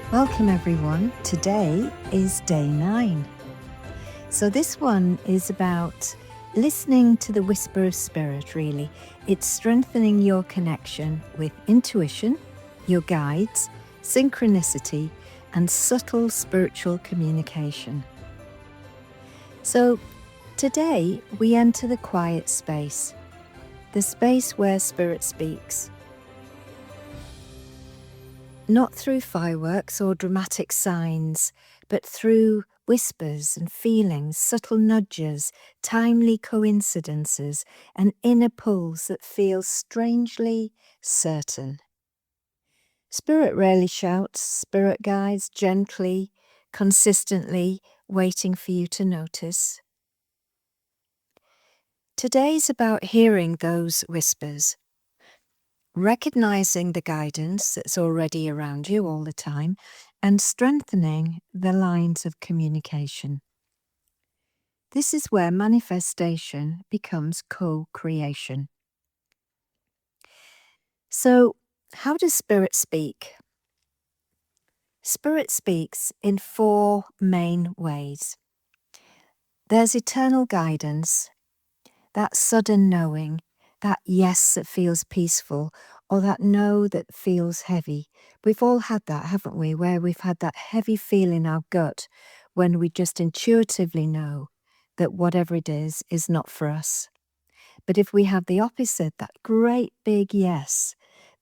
Welcome everyone. Today is day 9. So this one is about listening to the whisper of spirit, really. It's strengthening your connection with intuition, your guides, synchronicity, and subtle spiritual communication. So today we enter the quiet space, the space where spirit speaks. Not through fireworks or dramatic signs, but through whispers and feelings, subtle nudges, timely coincidences, and inner pulls that feel strangely certain. Spirit rarely shouts, spirit guides gently, consistently, waiting for you to notice. Today's about hearing those whispers, recognizing the guidance that's already around you all the time, and strengthening the lines of communication. This is where manifestation becomes co-creation. So, how does Spirit speak? Spirit speaks in 4 main ways. There's eternal guidance, that sudden knowing, that yes that feels peaceful, or that no that feels heavy. We've all had that, haven't we, where we've had that heavy feel in our gut when we just intuitively know that whatever it is not for us. But if we have the opposite, that great big yes,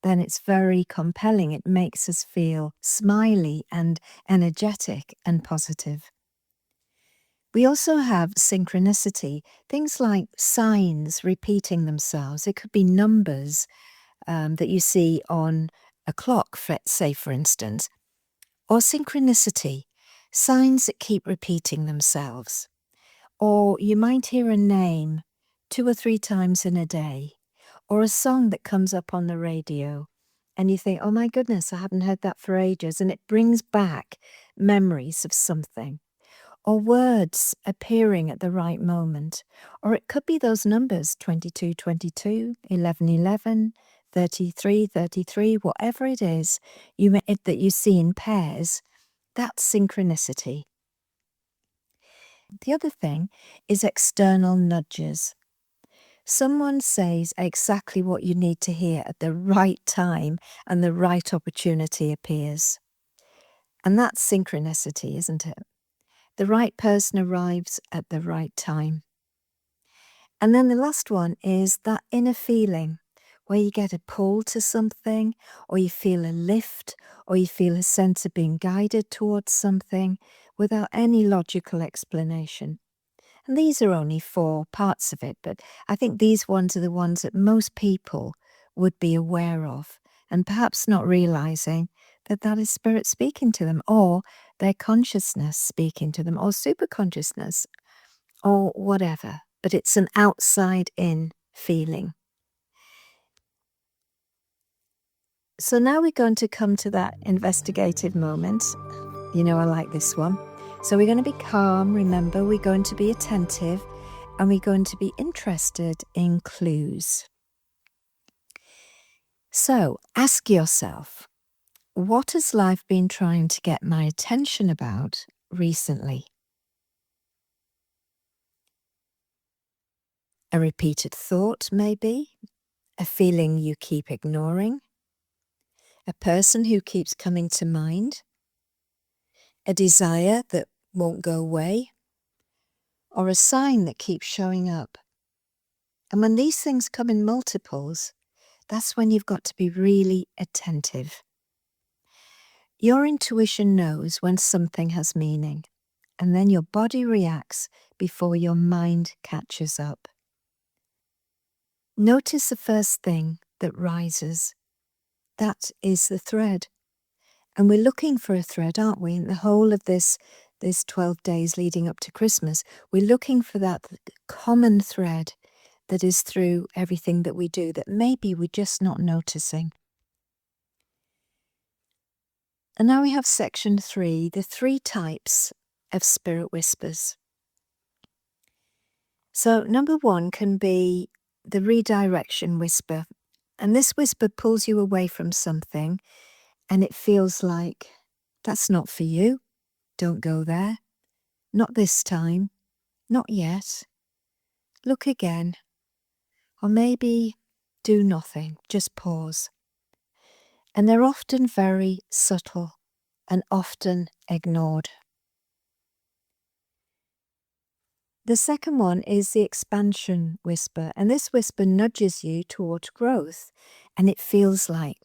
then it's very compelling. It makes us feel smiley and energetic and positive. We also have synchronicity, things like signs repeating themselves. It could be numbers that you see on a clock, say for instance, or synchronicity, signs that keep repeating themselves. Or you might hear a name 2 or 3 times in a day, or a song that comes up on the radio, and you think, oh my goodness, I haven't heard that for ages, and it brings back memories of something. Or words appearing at the right moment. Or it could be those numbers, 22, 22, 11, 11, 33, 33, whatever it is that you see in pairs, that's synchronicity. The other thing is external nudges. Someone says exactly what you need to hear at the right time and the right opportunity appears. And that's synchronicity, isn't it? The right person arrives at the right time. And then the last one is that inner feeling where you get a pull to something, or you feel a lift, or you feel a sense of being guided towards something without any logical explanation. And these are only 4 parts of it, but I think these ones are the ones that most people would be aware of, and perhaps not realizing that that is spirit speaking to them, or their consciousness speaking to them, or superconsciousness, or whatever. But it's an outside-in feeling. So now we're going to come to that investigative moment. You know, I like this one. So we're going to be calm, remember, we're going to be attentive, and we're going to be interested in clues. So ask yourself, what has life been trying to get my attention about recently? A repeated thought, maybe? A feeling you keep ignoring? A person who keeps coming to mind? A desire that won't go away? Or a sign that keeps showing up? And when these things come in multiples, that's when you've got to be really attentive. Your intuition knows when something has meaning, and then your body reacts before your mind catches up. Notice the first thing that rises. That is the thread. And we're looking for a thread, aren't we? In the whole of this 12 days leading up to Christmas, we're looking for that common thread that is through everything that we do that maybe we're just not noticing. And now we have section 3, the 3 types of spirit whispers. So number 1 can be the redirection whisper. And this whisper pulls you away from something, and it feels like That's not for you. Don't go there. Not this time. Not yet. Look again. Or maybe do nothing. Just pause. And they're often very subtle and often ignored. The second one is the expansion whisper, and this whisper nudges you towards growth, and it feels like,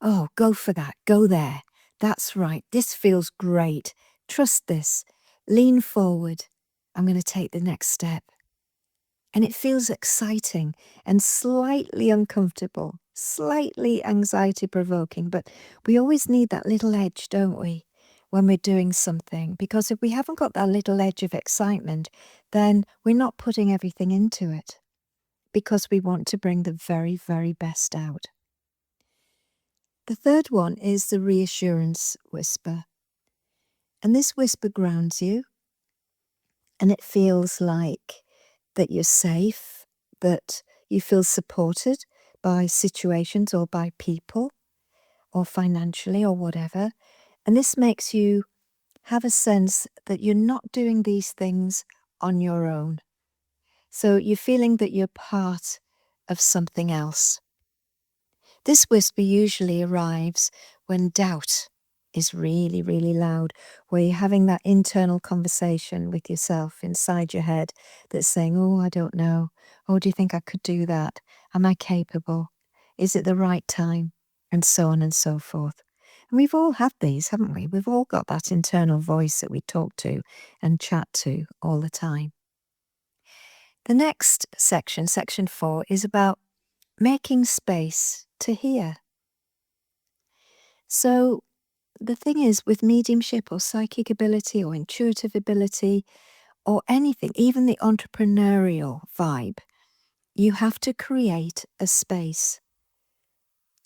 oh, go for that, go there. That's right, this feels great. Trust this. Lean forward. I'm going to take the next step. And it feels exciting and slightly uncomfortable, slightly anxiety-provoking, but we always need that little edge, don't we, when we're doing something? Because if we haven't got that little edge of excitement, then we're not putting everything into it, because we want to bring the very, very best out. The third one is the reassurance whisper. And this whisper grounds you, and it feels like that you're safe, that you feel supported by situations or by people or financially or whatever. And this makes you have a sense that you're not doing these things on your own. So you're feeling that you're part of something else. This whisper usually arrives when doubt is really, really loud, where you're having that internal conversation with yourself inside your head that's saying, oh, I don't know. Oh, do you think I could do that? Am I capable? Is it the right time? And so on and so forth. And we've all had these, haven't we? We've all got that internal voice that we talk to and chat to all the time. The next section, section 4, is about making space to hear. So the thing is, with mediumship or psychic ability or intuitive ability or anything, even the entrepreneurial vibe, you have to create a space.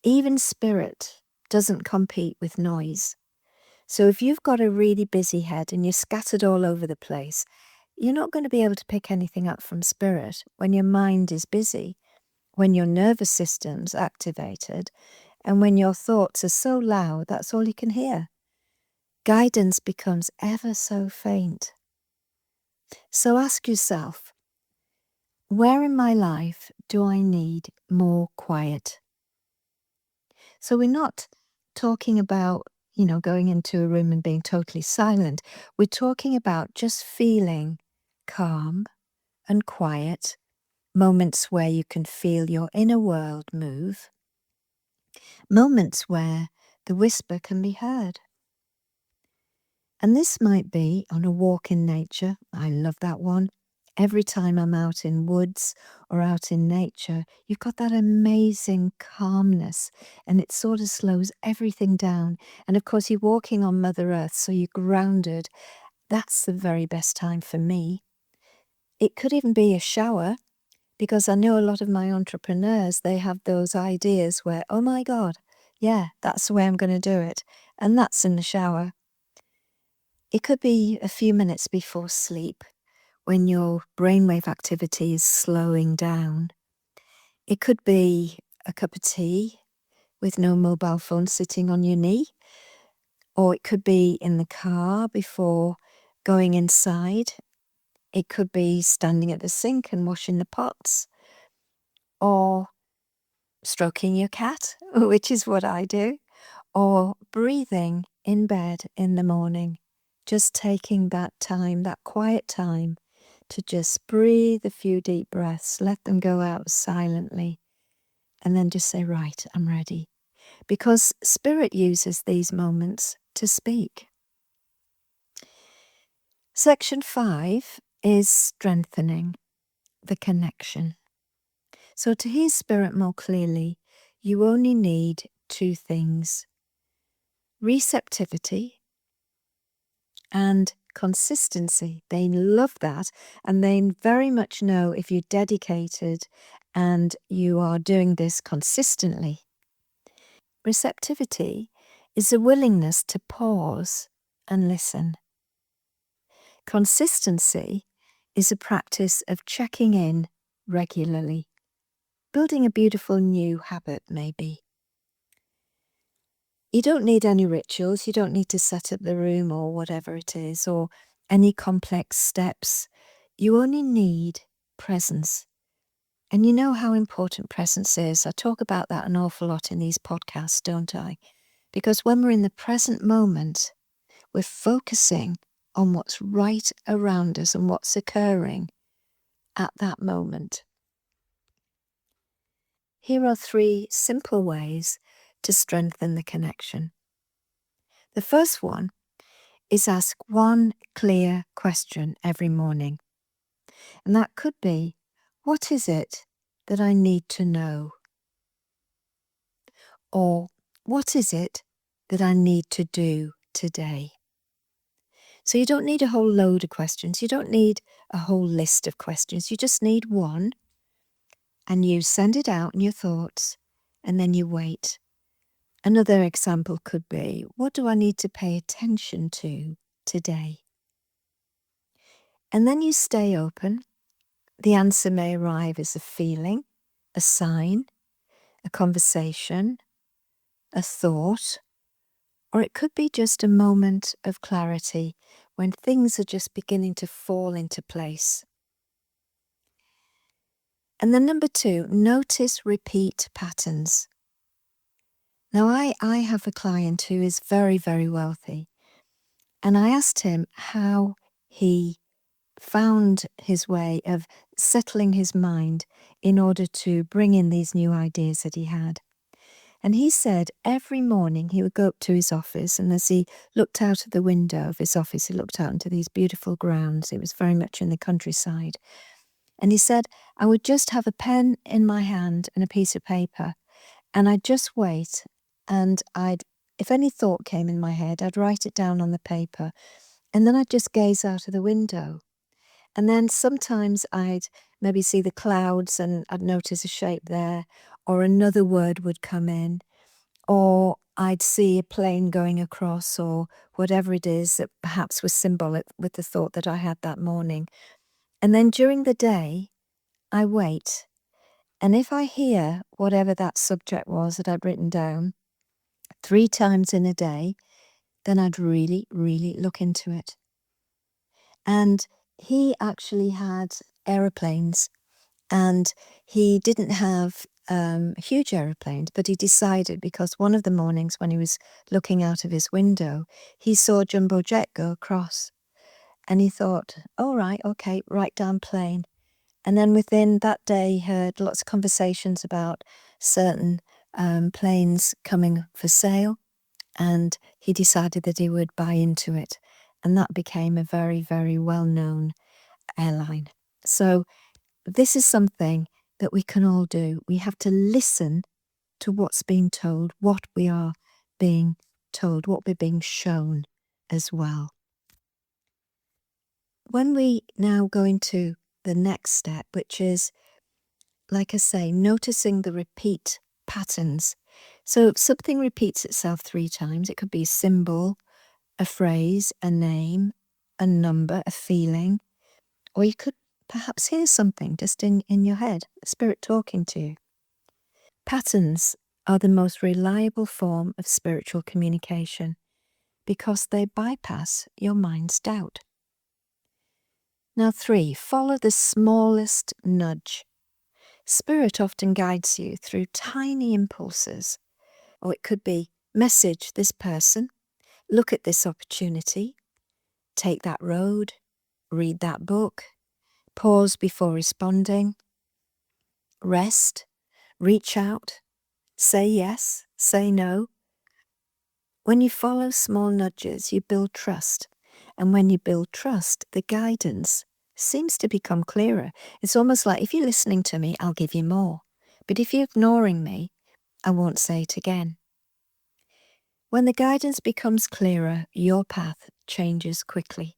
Even spirit doesn't compete with noise. So if you've got a really busy head and you're scattered all over the place, you're not going to be able to pick anything up from spirit when your mind is busy, when your nervous system's activated, and when your thoughts are so loud, that's all you can hear. Guidance becomes ever so faint. So ask yourself, where in my life do I need more quiet? So we're not talking about, going into a room and being totally silent. We're talking about just feeling calm and quiet, moments where you can feel your inner world move, moments where the whisper can be heard. And this might be on a walk in nature. I love that one. Every time I'm out in woods or out in nature, you've got that amazing calmness, and it sort of slows everything down. And of course, you're walking on Mother Earth, so you're grounded. That's the very best time for me. It could even be a shower, because I know a lot of my entrepreneurs, they have those ideas where, oh my God, yeah, that's the way I'm going to do it. And that's in the shower. It could be a few minutes before sleep, when your brainwave activity is slowing down. It could be a cup of tea with no mobile phone sitting on your knee, or it could be in the car before going inside. It could be standing at the sink and washing the pots, or stroking your cat, which is what I do, or breathing in bed in the morning, just taking that time, that quiet time, to just breathe a few deep breaths, let them go out silently, and then just say, right, I'm ready. Because spirit uses these moments to speak. Section 5 is strengthening the connection. So to hear spirit more clearly, you only need 2 things: receptivity and consistency. They love that, and they very much know if you're dedicated and you are doing this consistently. Receptivity is a willingness to pause and listen. Consistency is a practice of checking in regularly, building a beautiful new habit maybe. You don't need any rituals. You don't need to set up the room or whatever it is, or any complex steps. You only need presence. And you know how important presence is. I talk about that an awful lot in these podcasts, don't I? Because when we're in the present moment, we're focusing on what's right around us and what's occurring at that moment. Here are 3 simple ways to strengthen the connection. The first one is ask one clear question every morning. And that could be, what is it that I need to know? Or what is it that I need to do today? So you don't need a whole load of questions. You don't need a whole list of questions. You just need one, and you send it out in your thoughts, and then you wait. Another example could be, what do I need to pay attention to today? And then you stay open. The answer may arrive as a feeling, a sign, a conversation, a thought, or it could be just a moment of clarity when things are just beginning to fall into place. And then number 2, notice repeat patterns. Now, I have a client who is very, very wealthy, and I asked him how he found his way of settling his mind in order to bring in these new ideas that he had. And he said every morning he would go up to his office, and as he looked out of the window of his office, he looked out into these beautiful grounds. It was very much in the countryside. And he said, I would just have a pen in my hand and a piece of paper, and I'd just wait, and if any thought came in my head, I'd write it down on the paper, and then I'd just gaze out of the window. And then sometimes I'd maybe see the clouds and I'd notice a shape there, or another word would come in, or I'd see a plane going across, or whatever it is that perhaps was symbolic with the thought that I had that morning. And then during the day, I wait. And if I hear whatever that subject was that I'd written down 3 times in a day, then I'd really, really look into it. And he actually had aeroplanes, and he didn't have huge aeroplanes, but he decided, because one of the mornings when he was looking out of his window, he saw a jumbo jet go across. And he thought, all right, okay, write down plane. And then within that day, he heard lots of conversations about certain planes coming for sale, and he decided that he would buy into it. And that became a very, very well-known airline. So this is something that we can all do. We have to listen to what's being told, what we are being told, what we're being shown as well. When we now go into the next step, which is, like I say, noticing the repeat patterns. So if something repeats itself 3 times, it could be a symbol, a phrase, a name, a number, a feeling, or you could perhaps hear something just in your head, a spirit talking to you. Patterns are the most reliable form of spiritual communication because they bypass your mind's doubt. Now 3, follow the smallest nudge. Spirit often guides you through tiny impulses, or it could be message this person, look at this opportunity, take that road, read that book, pause before responding, rest, reach out, say yes, say no. When you follow small nudges, you build trust. And when you build trust, the guidance seems to become clearer. It's almost like, if you're listening to me, I'll give you more. But if you're ignoring me, I won't say it again. When the guidance becomes clearer, your path changes quickly.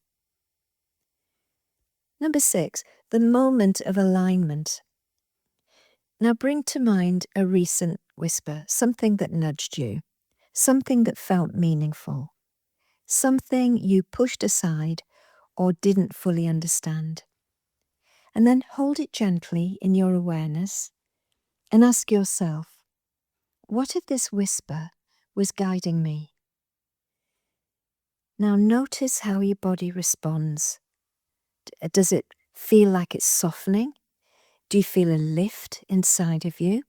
Number 6, the moment of alignment. Now bring to mind a recent whisper, something that nudged you, something that felt meaningful, something you pushed aside or didn't fully understand. And then hold it gently in your awareness and ask yourself, what if this whisper was guiding me. Now notice how your body responds. Does it feel like it's softening? Do you feel a lift inside of you?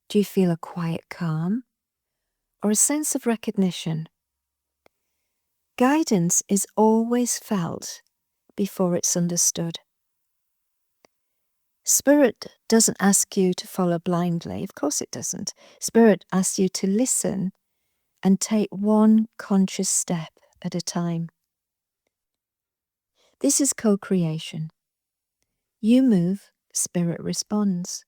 Do you feel a quiet calm? Or a sense of recognition? Guidance is always felt before it's understood. Spirit doesn't ask you to follow blindly. Of course it doesn't. Spirit asks you to listen and take one conscious step at a time. This is co-creation. You move, Spirit responds.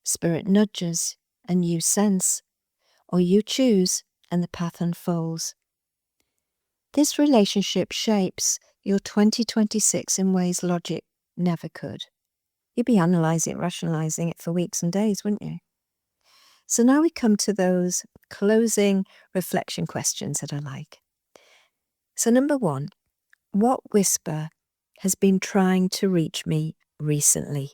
Spirit nudges and you sense, or you choose and the path unfolds. This relationship shapes your 2026 in ways logic never could. You'd be analysing, rationalising it for weeks and days, wouldn't you? So now we come to those closing reflection questions that I like. So number 1, what whisper has been trying to reach me recently?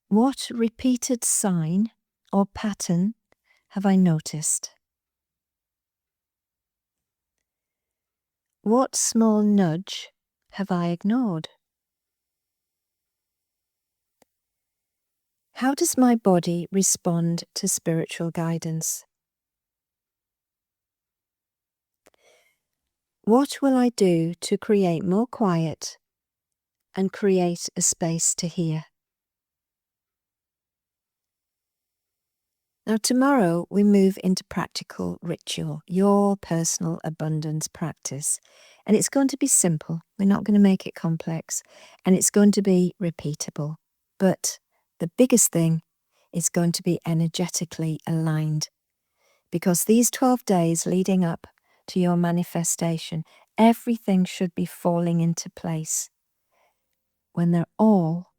What repeated sign or pattern have I noticed? What small nudge have I ignored? How does my body respond to spiritual guidance? What will I do to create more quiet and create a space to hear? Now tomorrow we move into practical ritual, your personal abundance practice. And it's going to be simple. We're not going to make it complex. And it's going to be repeatable. But the biggest thing is going to be energetically aligned. Because these 12 days leading up to your manifestation, everything should be falling into place. When they're all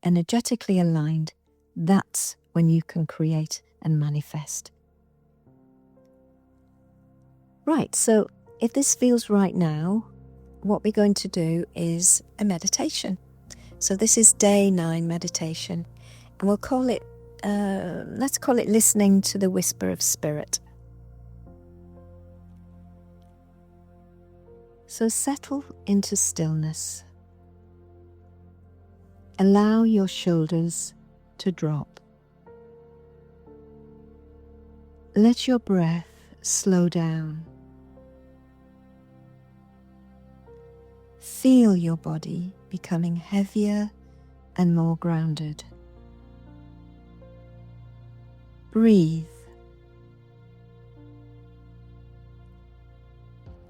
energetically aligned, that's when you can create and manifest. Right, so if this feels right now, what we're going to do is a meditation. So this is day 9 meditation, and we'll call it, let's call it listening to the whisper of spirit. So settle into stillness. Allow your shoulders to drop. Let your breath slow down. Feel your body becoming heavier and more grounded. Breathe.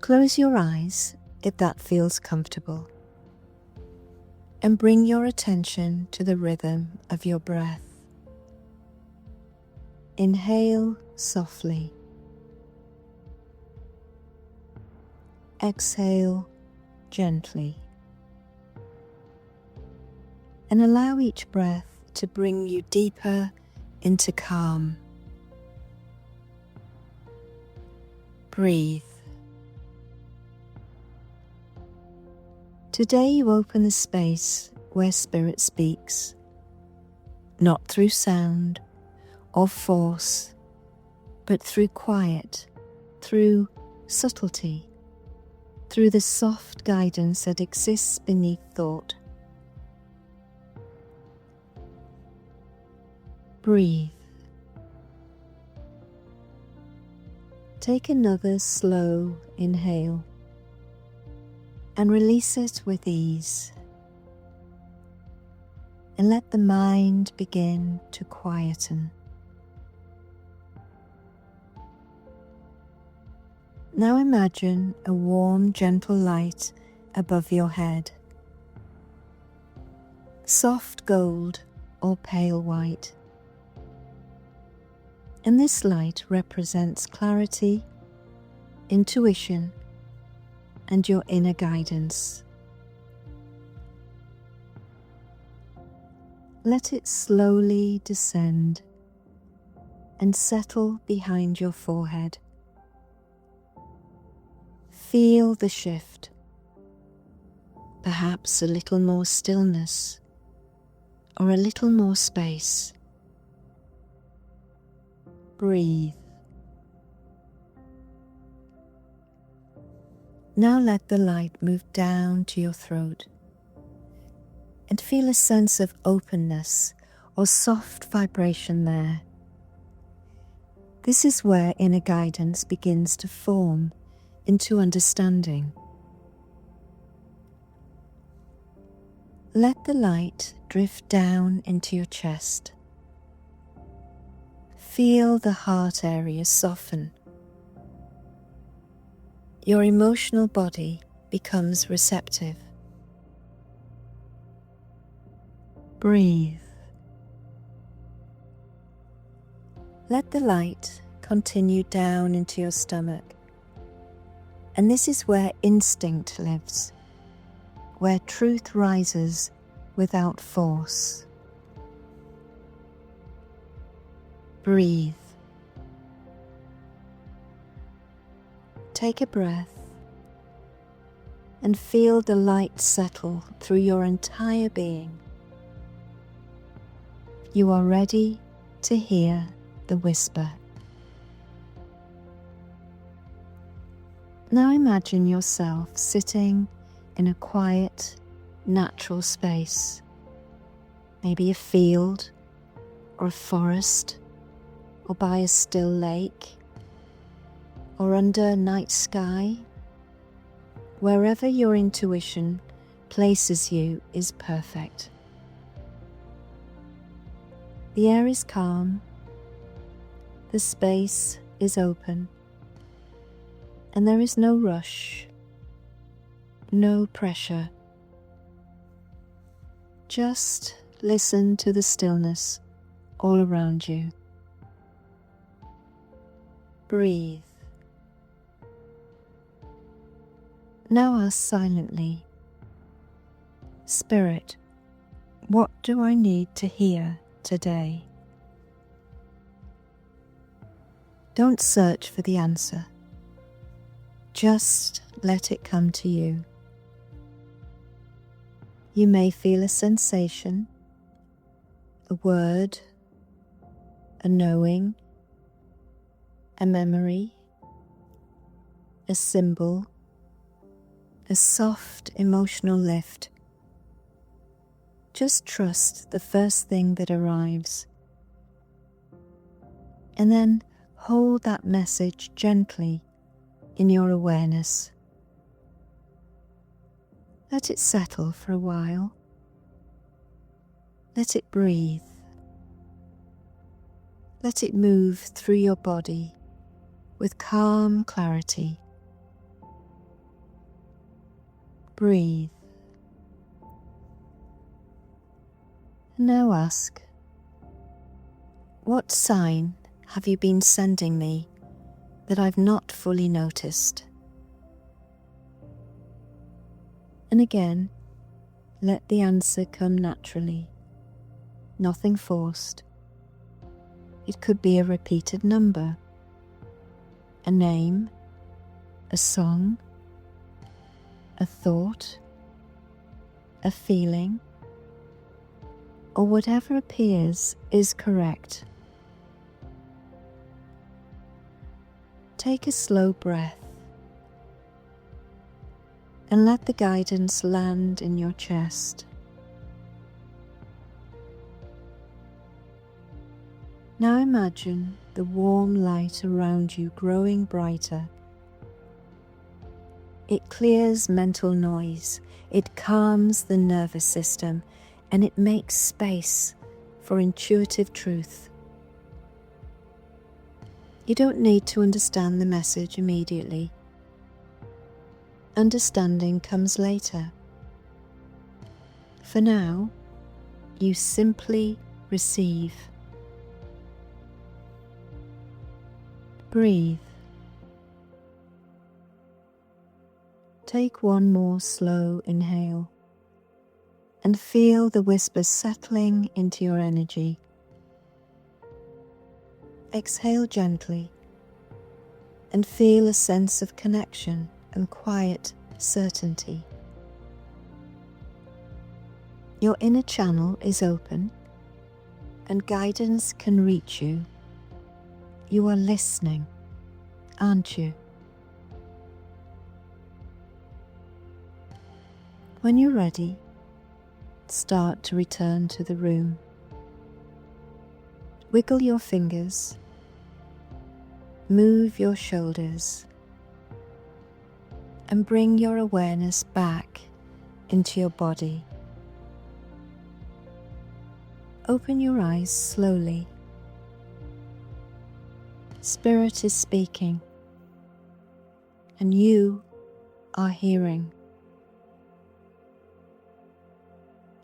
Close your eyes if that feels comfortable, and bring your attention to the rhythm of your breath. Inhale softly. Exhale gently. And allow each breath to bring you deeper into calm. Breathe. Today you open the space where Spirit speaks, not through sound or force, but through quiet, through subtlety, through the soft guidance that exists beneath thought. Breathe. Take another slow inhale and release it with ease. And let the mind begin to quieten. Now imagine a warm, gentle light above your head. Soft gold or pale white. And this light represents clarity, intuition, and your inner guidance. Let it slowly descend and settle behind your forehead. Feel the shift, perhaps a little more stillness or a little more space. Breathe. Now let the light move down to your throat and feel a sense of openness or soft vibration there. This is where inner guidance begins to form into understanding. Let the light drift down into your chest. Feel the heart area soften. Your emotional body becomes receptive. Breathe. Let the light continue down into your stomach. And this is where instinct lives, where truth rises without force. Breathe. Take a breath and feel the light settle through your entire being. You are ready to hear the whisper. Now imagine yourself sitting in a quiet, natural space, maybe a field or a forest, or by a still lake, or under a night sky. Wherever your intuition places you is perfect. The air is calm, the space is open, and there is no rush, no pressure. Just listen to the stillness all around you. Breathe. Now ask silently, Spirit, what do I need to hear today? Don't search for the answer. Just let it come to you. You may feel a sensation, a word, a knowing, a memory, a symbol, a soft emotional lift. Just trust the first thing that arrives. And then hold that message gently in your awareness. Let it settle for a while. Let it breathe. Let it move through your body with calm clarity. Breathe. Now ask, what sign have you been sending me that I've not fully noticed? And again, let the answer come naturally, nothing forced. It could be a repeated number, a name, a song, a thought, a feeling, or whatever appears is correct. Take a slow breath and let the guidance land in your chest. Now imagine the warm light around you growing brighter. It clears mental noise, it calms the nervous system, and it makes space for intuitive truth. You don't need to understand the message immediately. Understanding comes later. For now, you simply receive. Breathe. Take one more slow inhale and feel the whispers settling into your energy. Exhale gently and feel a sense of connection and quiet certainty. Your inner channel is open and guidance can reach you You are listening, aren't you? When you're ready, start to return to the room. Wiggle your fingers, move your shoulders, and bring your awareness back into your body. Open your eyes slowly. Spirit is speaking, and you are hearing.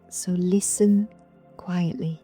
So listen quietly.